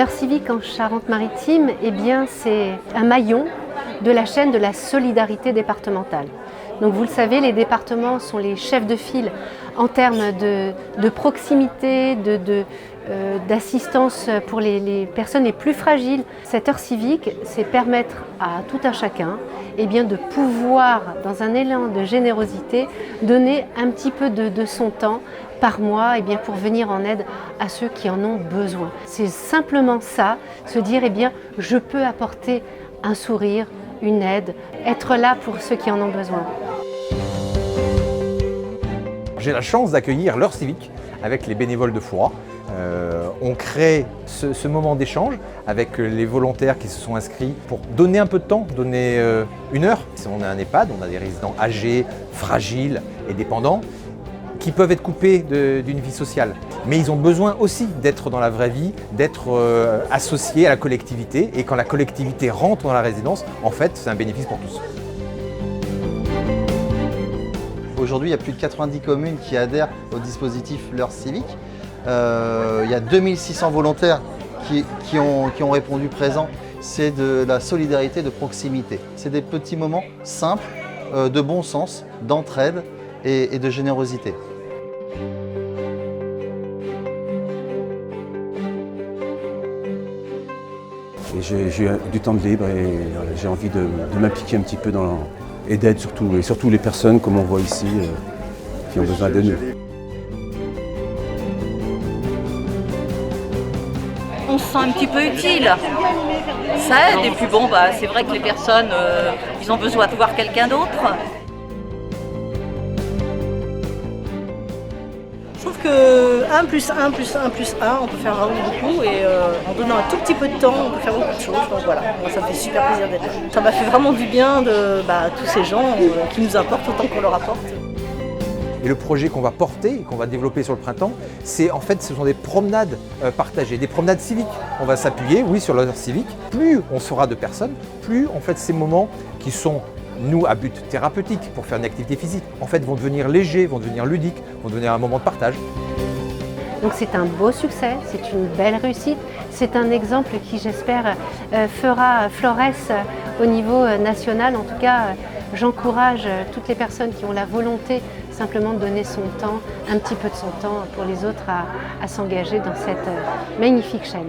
L'heure civique en Charente-Maritime, eh bien, c'est un maillon de la chaîne de la solidarité départementale. Donc vous le savez, les départements sont les chefs de file en termes de proximité, d'assistance pour les personnes les plus fragiles. Cette heure civique, c'est permettre à tout un chacun de pouvoir, dans un élan de générosité, donner un petit peu de son temps par mois pour venir en aide à ceux qui en ont besoin. C'est simplement ça, se dire je peux apporter un sourire, une aide, être là pour ceux qui en ont besoin. J'ai la chance d'accueillir l'heure civique avec les bénévoles de Foura. On crée ce moment d'échange avec les volontaires qui se sont inscrits pour donner un peu de temps, donner une heure. On a un EHPAD, on a des résidents âgés, fragiles et dépendants qui peuvent être coupés d'une vie sociale. Mais ils ont besoin aussi d'être dans la vraie vie, d'être associés à la collectivité. Et quand la collectivité rentre dans la résidence, en fait, c'est un bénéfice pour tous. Aujourd'hui, il y a plus de 90 communes qui adhèrent au dispositif l'heure civique. Il y a 2600 volontaires qui ont répondu présent. C'est de la solidarité de proximité. C'est des petits moments simples, de bon sens, d'entraide et de générosité. J'ai du temps de libre et j'ai envie de m'impliquer un petit peu et d'aide surtout les personnes, comme on voit ici, qui ont besoin de nous. On se sent un petit peu utile, ça aide et puis c'est vrai que les personnes, ils ont besoin de voir quelqu'un d'autre. Je trouve que 1 plus 1 plus 1 plus 1, on peut faire vraiment beaucoup et en donnant un tout petit peu de temps, on peut faire beaucoup de choses. Donc voilà, moi, ça me fait super plaisir d'être là. Ça m'a fait vraiment du bien de tous ces gens qui nous apportent autant qu'on leur apporte. Et le projet qu'on va porter, qu'on va développer sur le printemps, ce sont des promenades partagées, des promenades civiques. On va s'appuyer, oui, sur l'heure civique. Plus on sera de personnes, plus ces moments qui sont nous, à but thérapeutique, pour faire une activité physique, vont devenir légers, vont devenir ludiques, vont devenir un moment de partage. Donc c'est un beau succès, c'est une belle réussite, c'est un exemple qui, j'espère, fera florès au niveau national. En tout cas, j'encourage toutes les personnes qui ont la volonté simplement de donner son temps, un petit peu de son temps pour les autres, à s'engager dans cette magnifique chaîne.